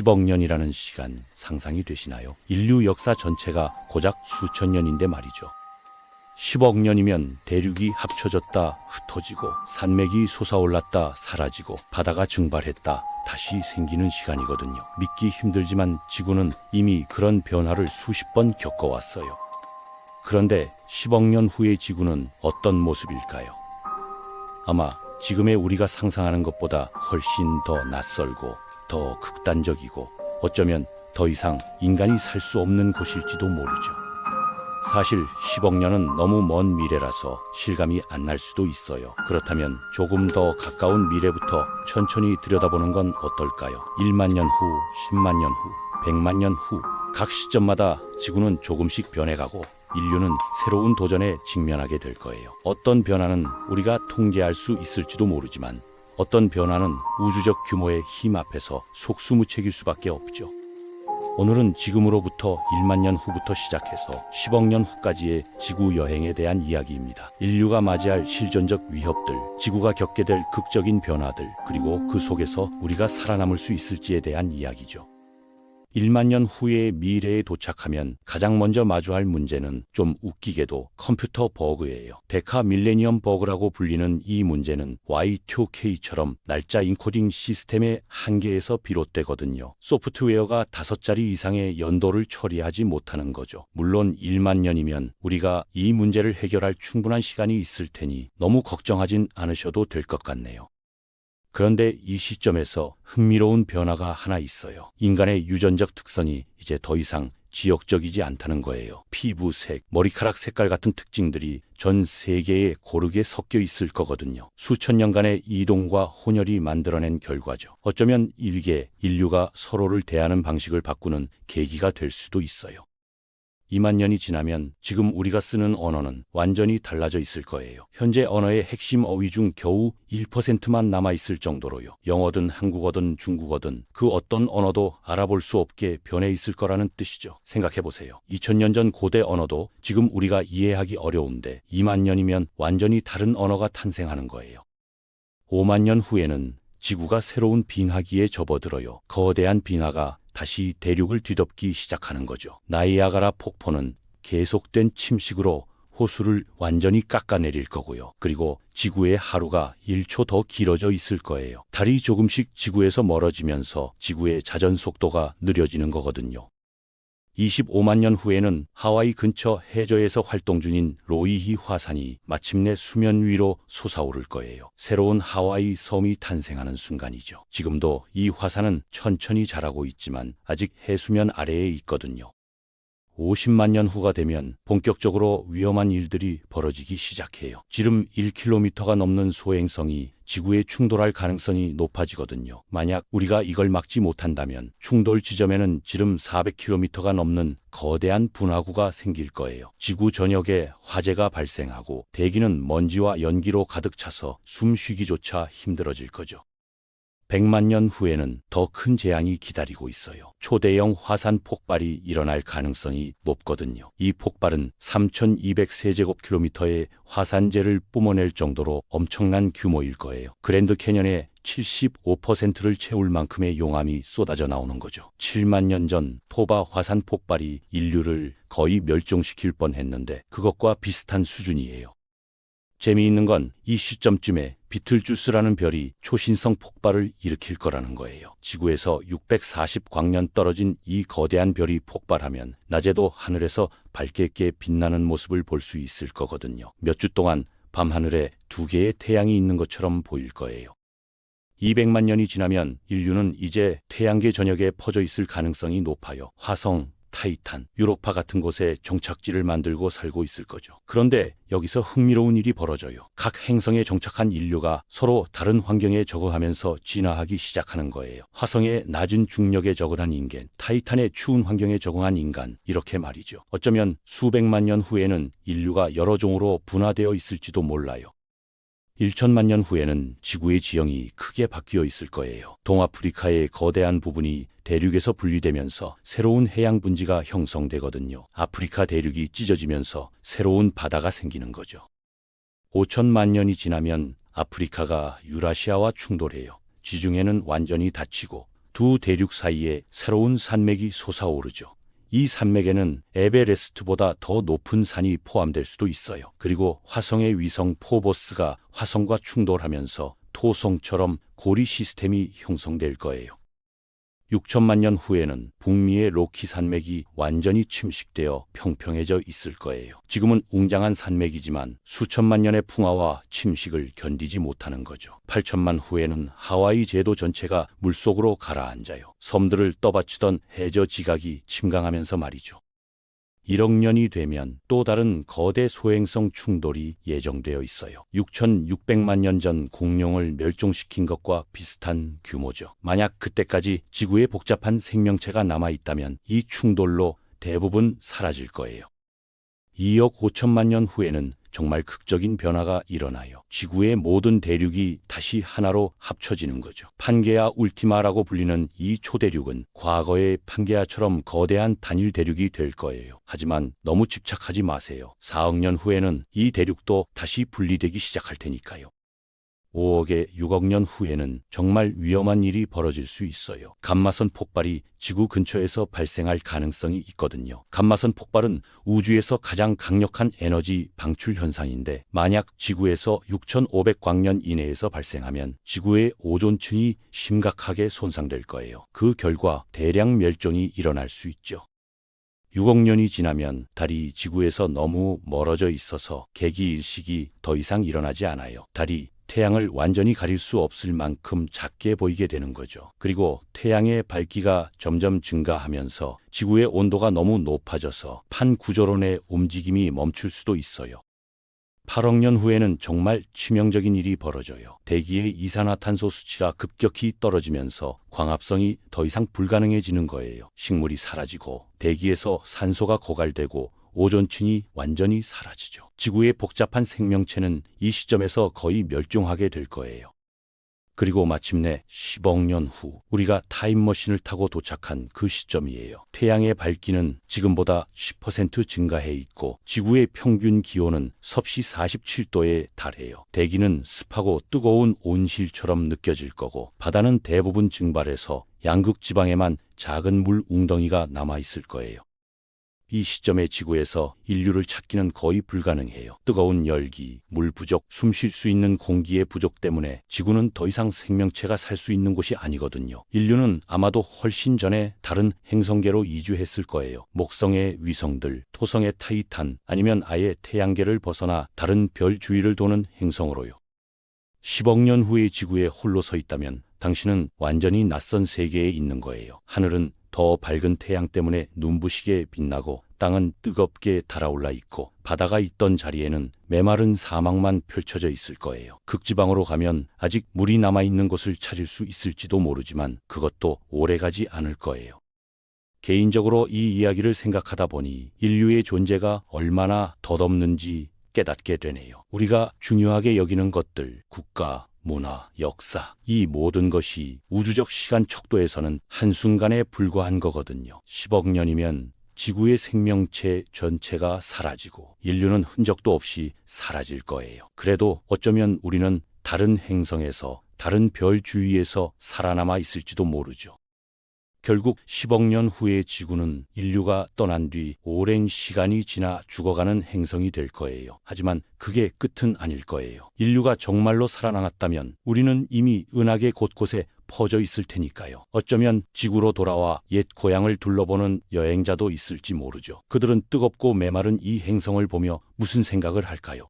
10억 년이라는 시간 상상이 되시나요? 인류 역사 전체가 고작 수천 년인데 말이죠. 10억 년이면 대륙이 합쳐졌다 흩어지고 산맥이 솟아올랐다 사라지고 바다가 증발했다 다시 생기는 시간이거든요. 믿기 힘들지만 지구는 이미 그런 변화를 수십 번 겪어왔어요. 그런데 10억 년 후의 지구는 어떤 모습일까요? 아마 지금의 우리가 상상하는 것보다 훨씬 더 낯설고 더 극단적이고 어쩌면 더 이상 인간이 살 수 없는 곳일지도 모르죠. 사실 10억 년은 너무 먼 미래라서 실감이 안 날 수도 있어요. 그렇다면 조금 더 가까운 미래부터 천천히 들여다보는 건 어떨까요? 1만 년 후, 10만 년 후, 100만 년 후, 각 시점마다 지구는 조금씩 변해가고 인류는 새로운 도전에 직면하게 될 거예요. 어떤 변화는 우리가 통제할 수 있을지도 모르지만 어떤 변화는 우주적 규모의 힘 앞에서 속수무책일 수밖에 없죠. 오늘은 지금으로부터 1만 년 후부터 시작해서 10억 년 후까지의 지구 여행에 대한 이야기입니다. 인류가 맞이할 실존적 위협들, 지구가 겪게 될 극적인 변화들, 그리고 그 속에서 우리가 살아남을 수 있을지에 대한 이야기죠. 1만 년 후의 미래에 도착하면 가장 먼저 마주할 문제는 좀 웃기게도 컴퓨터 버그예요. 데카 밀레니엄 버그라고 불리는 이 문제는 Y2K처럼 날짜 인코딩 시스템의 한계에서 비롯되거든요. 소프트웨어가 5자리 이상의 연도를 처리하지 못하는 거죠. 물론 1만 년이면 우리가 이 문제를 해결할 충분한 시간이 있을 테니 너무 걱정하진 않으셔도 될 것 같네요. 그런데 이 시점에서 흥미로운 변화가 하나 있어요. 인간의 유전적 특성이 이제 더 이상 지역적이지 않다는 거예요. 피부색, 머리카락 색깔 같은 특징들이 전 세계에 고르게 섞여 있을 거거든요. 수천 년간의 이동과 혼혈이 만들어낸 결과죠. 어쩌면 일개 인류가 서로를 대하는 방식을 바꾸는 계기가 될 수도 있어요. 2만 년이 지나면 지금 우리가 쓰는 언어는 완전히 달라져 있을 거예요. 현재 언어의 핵심 어휘 중 겨우 1%만 남아있을 정도로요. 영어든 한국어든 중국어든 그 어떤 언어도 알아볼 수 없게 변해 있을 거라는 뜻이죠. 생각해보세요. 2000년 전 고대 언어도 지금 우리가 이해하기 어려운데 2만 년이면 완전히 다른 언어가 탄생하는 거예요. 5만 년 후에는 지구가 새로운 빙하기에 접어들어요. 거대한 빙하가 다시 대륙을 뒤덮기 시작하는 거죠. 나이아가라 폭포는 계속된 침식으로 호수를 완전히 깎아내릴 거고요. 그리고 지구의 하루가 1초 더 길어져 있을 거예요. 달이 조금씩 지구에서 멀어지면서 지구의 자전 속도가 느려지는 거거든요. 25만 년 후에는 하와이 근처 해저에서 활동 중인 로이히 화산이 마침내 수면 위로 솟아오를 거예요. 새로운 하와이 섬이 탄생하는 순간이죠. 지금도 이 화산은 천천히 자라고 있지만 아직 해수면 아래에 있거든요. 50만 년 후가 되면 본격적으로 위험한 일들이 벌어지기 시작해요. 지름 1km가 넘는 소행성이 지구에 충돌할 가능성이 높아지거든요. 만약 우리가 이걸 막지 못한다면 충돌 지점에는 지름 400km가 넘는 거대한 분화구가 생길 거예요. 지구 전역에 화재가 발생하고 대기는 먼지와 연기로 가득 차서 숨 쉬기조차 힘들어질 거죠. 100만 년 후에는 더 큰 재앙이 기다리고 있어요. 초대형 화산 폭발이 일어날 가능성이 높거든요. 이 폭발은 3200세제곱킬로미터의 화산재를 뿜어낼 정도로 엄청난 규모일 거예요. 그랜드 캐년의 75%를 채울 만큼의 용암이 쏟아져 나오는 거죠. 7만 년 전 토바 화산 폭발이 인류를 거의 멸종시킬 뻔했는데 그것과 비슷한 수준이에요. 재미있는 건 이 시점쯤에 비틀주스라는 별이 초신성 폭발을 일으킬 거라는 거예요. 지구에서 640광년 떨어진 이 거대한 별이 폭발하면 낮에도 하늘에서 밝게 빛나는 모습을 볼 수 있을 거거든요. 몇 주 동안 밤하늘에 2개의 태양이 있는 것처럼 보일 거예요. 200만 년이 지나면 인류는 이제 태양계 전역에 퍼져 있을 가능성이 높아요. 화성, 타이탄, 유로파 같은 곳에 정착지를 만들고 살고 있을 거죠. 그런데 여기서 흥미로운 일이 벌어져요. 각 행성에 정착한 인류가 서로 다른 환경에 적응하면서 진화하기 시작하는 거예요. 화성의 낮은 중력에 적응한 인간, 타이탄의 추운 환경에 적응한 인간, 이렇게 말이죠. 어쩌면 수백만 년 후에는 인류가 여러 종으로 분화되어 있을지도 몰라요. 1천만 년 후에는 지구의 지형이 크게 바뀌어 있을 거예요. 동아프리카의 거대한 부분이 대륙에서 분리되면서 새로운 해양 분지가 형성되거든요. 아프리카 대륙이 찢어지면서 새로운 바다가 생기는 거죠. 5천만 년이 지나면 아프리카가 유라시아와 충돌해요. 지중해는 완전히 닫히고 두 대륙 사이에 새로운 산맥이 솟아오르죠. 이 산맥에는 에베레스트보다 더 높은 산이 포함될 수도 있어요. 그리고 화성의 위성 포보스가 화성과 충돌하면서 토성처럼 고리 시스템이 형성될 거예요. 6천만 년 후에는 북미의 로키 산맥이 완전히 침식되어 평평해져 있을 거예요. 지금은 웅장한 산맥이지만 수천만 년의 풍화와 침식을 견디지 못하는 거죠. 8천만 후에는 하와이 제도 전체가 물속으로 가라앉아요. 섬들을 떠받치던 해저 지각이 침강하면서 말이죠. 1억 년이 되면 또 다른 거대 소행성 충돌이 예정되어 있어요. 6,600만 년 전 공룡을 멸종시킨 것과 비슷한 규모죠. 만약 그때까지 지구에 복잡한 생명체가 남아있다면 이 충돌로 대부분 사라질 거예요. 2억 5천만 년 후에는 정말 극적인 변화가 일어나요. 지구의 모든 대륙이 다시 하나로 합쳐지는 거죠. 판게아 울티마라고 불리는 이 초대륙은 과거의 판게아처럼 거대한 단일 대륙이 될 거예요. 하지만 너무 집착하지 마세요. 4억 년 후에는 이 대륙도 다시 분리되기 시작할 테니까요. 5억에 6억 년 후에는 정말 위험한 일이 벌어질 수 있어요. 감마선 폭발이 지구 근처에서 발생할 가능성이 있거든요. 감마선 폭발은 우주에서 가장 강력한 에너지 방출 현상인데 만약 지구에서 6,500광년 이내에서 발생하면 지구의 오존층이 심각하게 손상될 거예요. 그 결과 대량 멸종이 일어날 수 있죠. 6억 년이 지나면 달이 지구에서 너무 멀어져 있어서 개기 일식이 더 이상 일어나지 않아요. 달이 태양을 완전히 가릴 수 없을 만큼 작게 보이게 되는 거죠. 그리고 태양의 밝기가 점점 증가하면서 지구의 온도가 너무 높아져서 판구조론의 움직임이 멈출 수도 있어요. 8억 년 후에는 정말 치명적인 일이 벌어져요. 대기의 이산화탄소 수치가 급격히 떨어지면서 광합성이 더 이상 불가능해지는 거예요. 식물이 사라지고 대기에서 산소가 고갈되고 오존층이 완전히 사라지죠. 지구의 복잡한 생명체는 이 시점에서 거의 멸종하게 될 거예요. 그리고 마침내 10억 년 후 우리가 타임머신을 타고 도착한 그 시점이에요. 태양의 밝기는 지금보다 10% 증가해 있고 지구의 평균 기온은 섭씨 47도에 달해요. 대기는 습하고 뜨거운 온실처럼 느껴질 거고 바다는 대부분 증발해서 양극 지방에만 작은 물 웅덩이가 남아 있을 거예요. 이 시점의 지구에서 인류를 찾기는 거의 불가능해요. 뜨거운 열기, 물 부족, 숨 쉴 수 있는 공기의 부족 때문에 지구는 더 이상 생명체가 살 수 있는 곳이 아니거든요. 인류는 아마도 훨씬 전에 다른 행성계로 이주했을 거예요. 목성의 위성들, 토성의 타이탄, 아니면 아예 태양계를 벗어나 다른 별 주위를 도는 행성으로요. 10억 년 후에 지구에 홀로 서 있다면 당신은 완전히 낯선 세계에 있는 거예요. 하늘은 더 밝은 태양 때문에 눈부시게 빛나고 땅은 뜨겁게 달아올라 있고 바다가 있던 자리에는 메마른 사막만 펼쳐져 있을 거예요. 극지방으로 가면 아직 물이 남아있는 곳을 찾을 수 있을지도 모르지만 그것도 오래가지 않을 거예요. 개인적으로 이 이야기를 생각하다 보니 인류의 존재가 얼마나 덧없는지 깨닫게 되네요. 우리가 중요하게 여기는 것들, 국가, 문화, 역사, 이 모든 것이 우주적 시간 척도에서는 한순간에 불과한 거거든요. 10억 년이면 지구의 생명체 전체가 사라지고 인류는 흔적도 없이 사라질 거예요. 그래도 어쩌면 우리는 다른 행성에서 다른 별 주위에서 살아남아 있을지도 모르죠. 결국 10억 년 후의 지구는 인류가 떠난 뒤 오랜 시간이 지나 죽어가는 행성이 될 거예요. 하지만 그게 끝은 아닐 거예요. 인류가 정말로 살아남았다면 우리는 이미 은하계 곳곳에 퍼져 있을 테니까요. 어쩌면 지구로 돌아와 옛 고향을 둘러보는 여행자도 있을지 모르죠. 그들은 뜨겁고 메마른 이 행성을 보며 무슨 생각을 할까요?